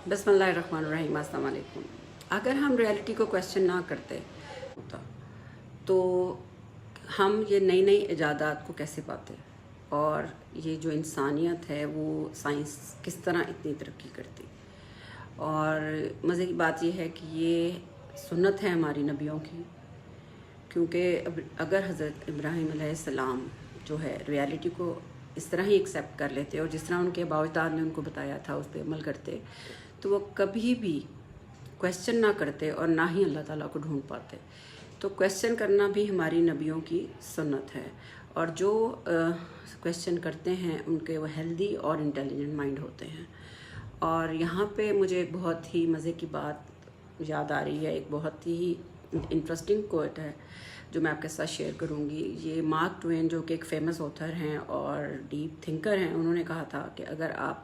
बिस्मिल्लाहिर्रहमानिर्रहीम, अस्सलाम वालेकुम। अगर हम रियलिटी को क्वेश्चन ना करते होता तो हम ये नई नई इजादात को कैसे पाते, और ये जो इंसानियत है वो साइंस किस तरह इतनी तरक्की करती। और मज़े की बात यह है कि ये सुन्नत है हमारी नबियों की, क्योंकि अगर हज़रत इब्राहीम अलैहिस्सलाम जो है रियलिटी को इस तरह ही एक्सेप्ट कर लेते और जिस तरह उनके बावजदाद ने उनको बताया था उस पर अमल करते, तो वो कभी भी क्वेश्चन ना करते और ना ही अल्लाह ताला को ढूंढ पाते। तो क्वेश्चन करना भी हमारी नबियों की सुन्नत है, और जो क्वेश्चन करते हैं उनके वो हेल्दी और इंटेलिजेंट माइंड होते हैं। और यहाँ पे मुझे एक बहुत ही मज़े की बात याद आ रही है, एक बहुत ही इंटरेस्टिंग कोट है जो मैं आपके साथ शेयर करूँगी। ये मार्क ट्वेन जो कि एक फ़ेमस ऑथर हैं और डीप थिंकर हैं, उन्होंने कहा था कि अगर आप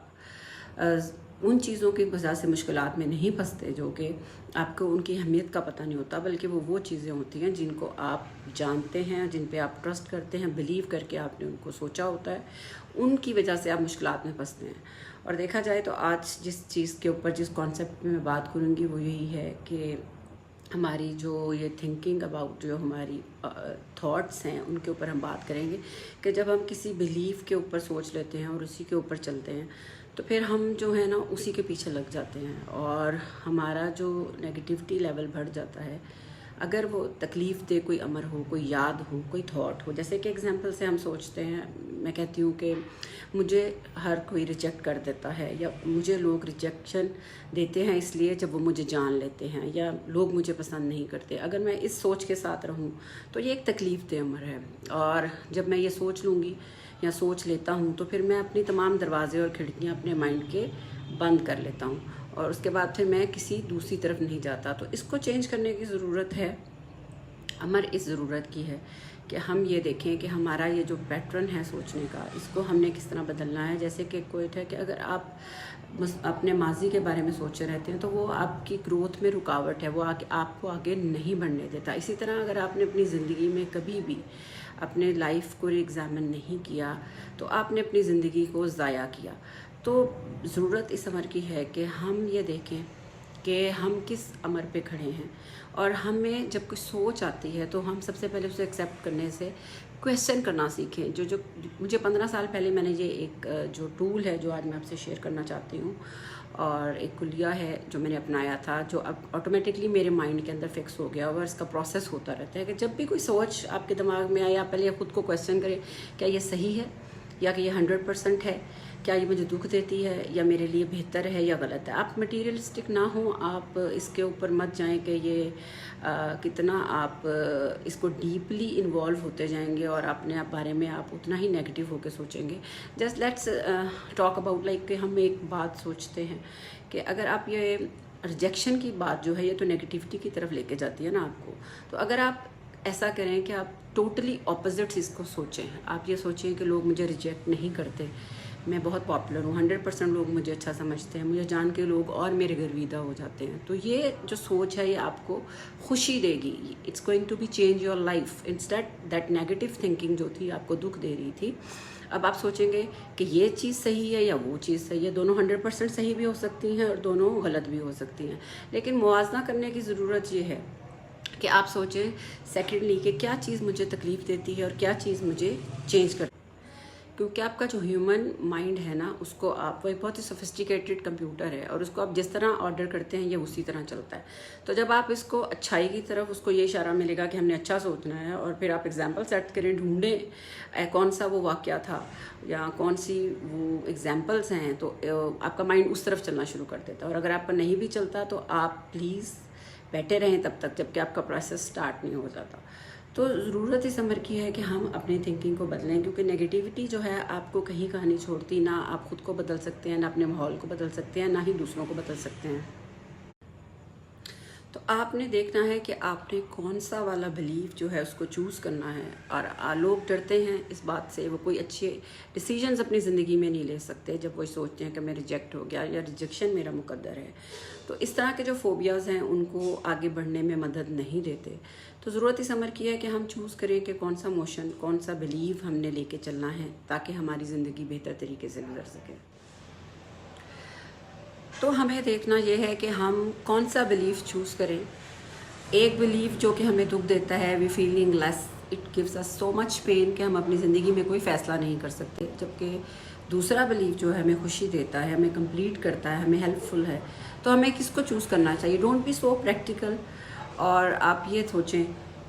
उन चीज़ों की वजह से मुश्किलात में नहीं फंसते जो कि आपको उनकी अहमियत का पता नहीं होता, बल्कि वो चीज़ें होती हैं जिनको आप जानते हैं, जिन पे आप ट्रस्ट करते हैं, बिलीव करके आपने उनको सोचा होता है, उनकी वजह से आप मुश्किलात में फंसते हैं। और देखा जाए तो आज जिस चीज़ के ऊपर, जिस कॉन्सेप्ट में मैं बात करूँगी वो यही है कि हमारी जो ये थिंकिंग अबाउट जो हमारी थॉट्स हैं उनके ऊपर हम बात करेंगे कि जब हम किसी बिलीफ के ऊपर सोच लेते हैं और उसी के ऊपर चलते हैं तो फिर हम जो है ना उसी के पीछे लग जाते हैं और हमारा जो नेगेटिविटी लेवल बढ़ जाता है। अगर वो तकलीफ़ दे कोई अमर हो, कोई याद हो, कोई थॉट हो, जैसे कि एग्जांपल से हम सोचते हैं, मैं कहती हूँ कि मुझे हर कोई रिजेक्ट कर देता है, या मुझे लोग रिजेक्शन देते हैं इसलिए जब वो मुझे जान लेते हैं, या लोग मुझे पसंद नहीं करते। अगर मैं इस सोच के साथ रहूँ तो ये एक तकलीफ़ दे अमर है, और जब मैं ये सोच लूँगी या सोच लेता हूँ तो फिर मैं अपनी तमाम दरवाजे और खिड़कियाँ अपने माइंड के बंद कर लेता हूँ, और उसके बाद फिर मैं किसी दूसरी तरफ नहीं जाता। तो इसको चेंज करने की ज़रूरत है, हमारी इस ज़रूरत की है कि हम ये देखें कि हमारा ये जो पैटर्न है सोचने का, इसको हमने किस तरह बदलना है। जैसे कि कोट है कि अगर आप बस अपने माजी के बारे में सोचे रहते हैं तो वो आपकी ग्रोथ में रुकावट है, वो आपको आगे नहीं बढ़ने देता। इसी तरह अगर आपने अपनी ज़िंदगी में कभी भी अपने लाइफ को एग्ज़ामिन नहीं किया तो आपने अपनी ज़िंदगी को ज़ाया किया। तो ज़रूरत इस अमर की है कि हम ये देखें कि हम किस अमर पे खड़े हैं, और हमें जब कोई सोच आती है तो हम सबसे पहले उसे एक्सेप्ट करने से क्वेश्चन करना सीखें। जो मुझे 15 साल पहले मैंने ये एक जो टूल है जो आज मैं आपसे शेयर करना चाहती हूँ, और एक कुलिया है जो मैंने अपनाया था, जो अब ऑटोमेटिकली मेरे माइंड के अंदर फिक्स हो गया, और इसका प्रोसेस होता रहता है कि जब भी कोई सोच आपके दिमाग में आए, आप पहले खुद को क्वेश्चन करें, क्या ये सही है, या कि ये 100% है, क्या ये मुझे दुख देती है, या मेरे लिए बेहतर है या गलत है। आप मटीरियलिस्टिक ना हो, आप इसके ऊपर मत जाएं कि ये कितना आप इसको डीपली इन्वॉल्व होते जाएंगे और अपने आप बारे में आप उतना ही नेगेटिव होकर सोचेंगे। Just let's talk about like कि हम एक बात सोचते हैं कि अगर आप ये रिजेक्शन की बात जो है ये तो नेगेटिविटी की तरफ लेके जाती है ना आपको। तो अगर आप ऐसा करें कि आप टोटली ऑपोजिट इसको सोचें, आप ये सोचें कि लोग मुझे रिजेक्ट नहीं करते, मैं बहुत पॉपुलर हूँ, 100% लोग मुझे अच्छा समझते हैं, मुझे जान के लोग और मेरे गर्विदा हो जाते हैं। तो ये जो सोच है ये आपको खुशी देगी, it's going to be change your life. Instead that negative thinking जो थी आपको दुख दे रही थी, अब आप सोचेंगे कि ये चीज़ सही है या वो चीज़ सही है। दोनों 100% सही भी हो सकती हैं और दोनों गलत भी हो सकती हैं, लेकिन मुआवजा करने की ज़रूरत ये है कि आप सोचें सेकेंडली कि क्या चीज़ मुझे तकलीफ़ देती है और क्या चीज़ मुझे चेंज कर। क्योंकि आपका जो ह्यूमन माइंड है ना, उसको आप, वो एक बहुत ही सोफिस्टिकेटेड कंप्यूटर है, और उसको आप जिस तरह ऑर्डर करते हैं ये उसी तरह चलता है। तो जब आप इसको अच्छाई की तरफ, उसको ये इशारा मिलेगा कि हमने अच्छा सोचना है, और फिर आप एग्जांपल सेट करें, ढूंढें कौन सा वो वाक़या था या कौन सी वो एग्जांपल्स हैं, तो आपका माइंड उस तरफ चलना शुरू कर देता है। और अगर आपका नहीं भी चलता तो आप प्लीज़ बैठे रहें तब तक जब कि आपका प्रोसेस स्टार्ट नहीं हो जाता। तो ज़रूरत इस अमर की है कि हम अपनी थिंकिंग को बदलें, क्योंकि नेगेटिविटी जो है आपको कहीं का नहीं छोड़ती। ना आप खुद को बदल सकते हैं, ना अपने माहौल को बदल सकते हैं, ना ही दूसरों को बदल सकते हैं। तो आपने देखना है कि आपने कौन सा वाला बिलीव जो है उसको चूज़ करना है। और लोग डरते हैं इस बात से, वो कोई अच्छे डिसीजंस अपनी ज़िंदगी में नहीं ले सकते जब वो सोचते हैं कि मैं रिजेक्ट हो गया या रिजेक्शन मेरा मुकद्दर है। तो इस तरह के जो फोबियाज़ हैं उनको आगे बढ़ने में मदद नहीं देते। तो ज़रूरत इस अमर की है कि हम चूज़ करें कि कौन सा मोशन, कौन सा बिलीव हमने लेके चलना है ताकि हमारी ज़िंदगी बेहतर तरीके से गुजर सके। तो हमें देखना ये है कि हम कौन सा बिलीफ चूज़ करें। एक बिलीफ जो कि हमें दुख देता है, we feeling less, it gives us so much pain कि हम अपनी ज़िंदगी में कोई फ़ैसला नहीं कर सकते। जबकि दूसरा बिलीफ जो है हमें खुशी देता है, हमें कंप्लीट करता है, हमें हेल्पफुल है। तो हमें किसको चूज़ करना चाहिए? डोंट बी सो प्रैक्टिकल, और आप ये सोचें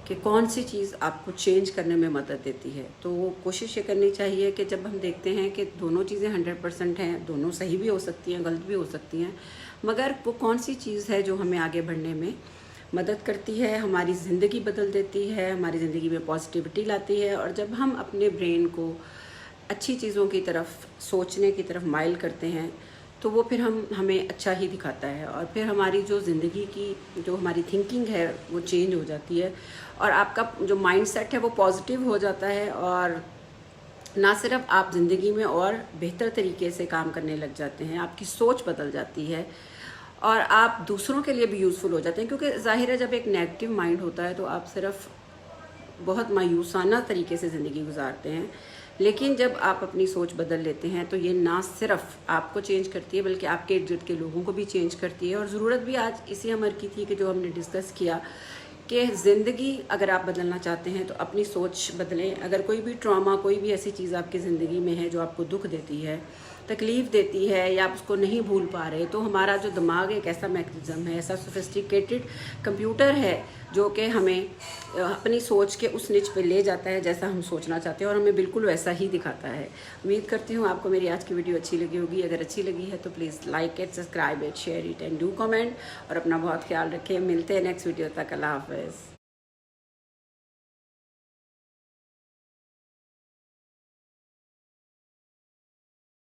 कि कौन सी चीज़ आपको चेंज करने में मदद देती है। तो वो कोशिश ये करनी चाहिए कि जब हम देखते हैं कि दोनों चीज़ें 100% हैं, दोनों सही भी हो सकती हैं, गलत भी हो सकती हैं, मगर वो कौन सी चीज़ है जो हमें आगे बढ़ने में मदद करती है, हमारी ज़िंदगी बदल देती है, हमारी ज़िंदगी में पॉजिटिविटी लाती है। और जब हम अपने ब्रेन को अच्छी चीज़ों की तरफ सोचने की तरफ माइल करते हैं तो वो फिर हमें अच्छा ही दिखाता है, और फिर हमारी जो ज़िंदगी की जो हमारी थिंकिंग है वो चेंज हो जाती है, और आपका जो माइंड सेट है वो पॉजिटिव हो जाता है। और ना सिर्फ आप ज़िंदगी में और बेहतर तरीके से काम करने लग जाते हैं, आपकी सोच बदल जाती है, और आप दूसरों के लिए भी यूज़फुल हो जाते हैं। क्योंकि ज़ाहिर है जब एक नेगेटिव माइंड होता है तो आप सिर्फ बहुत मायूसाना तरीके से ज़िंदगी गुजारते हैं। लेकिन जब आप अपनी सोच बदल लेते हैं तो ये ना सिर्फ आपको चेंज करती है बल्कि आपके इर्द गिर्द के लोगों को भी चेंज करती है। और ज़रूरत भी आज इसी अमर की थी कि जो हमने डिस्कस किया कि ज़िंदगी अगर आप बदलना चाहते हैं तो अपनी सोच बदलें। अगर कोई भी ट्रॉमा, कोई भी ऐसी चीज़ आपकी ज़िंदगी में है जो आपको दुख देती है, तकलीफ़ देती है, या आप उसको नहीं भूल पा रहे, तो हमारा जो दिमाग एक ऐसा मैकेनिज़्म है, ऐसा सोफिस्टिकेटेड कंप्यूटर है जो कि हमें अपनी सोच के उस निच पे ले जाता है जैसा हम सोचना चाहते हैं, और हमें बिल्कुल वैसा ही दिखाता है। उम्मीद करती हूँ आपको मेरी आज की वीडियो अच्छी लगी होगी। अगर अच्छी लगी है तो please like it, subscribe it, share it and do comment. और अपना बहुत ख्याल रखें। मिलते हैं नेक्स्ट वीडियो तक। अल्लाह हाफ़िज़।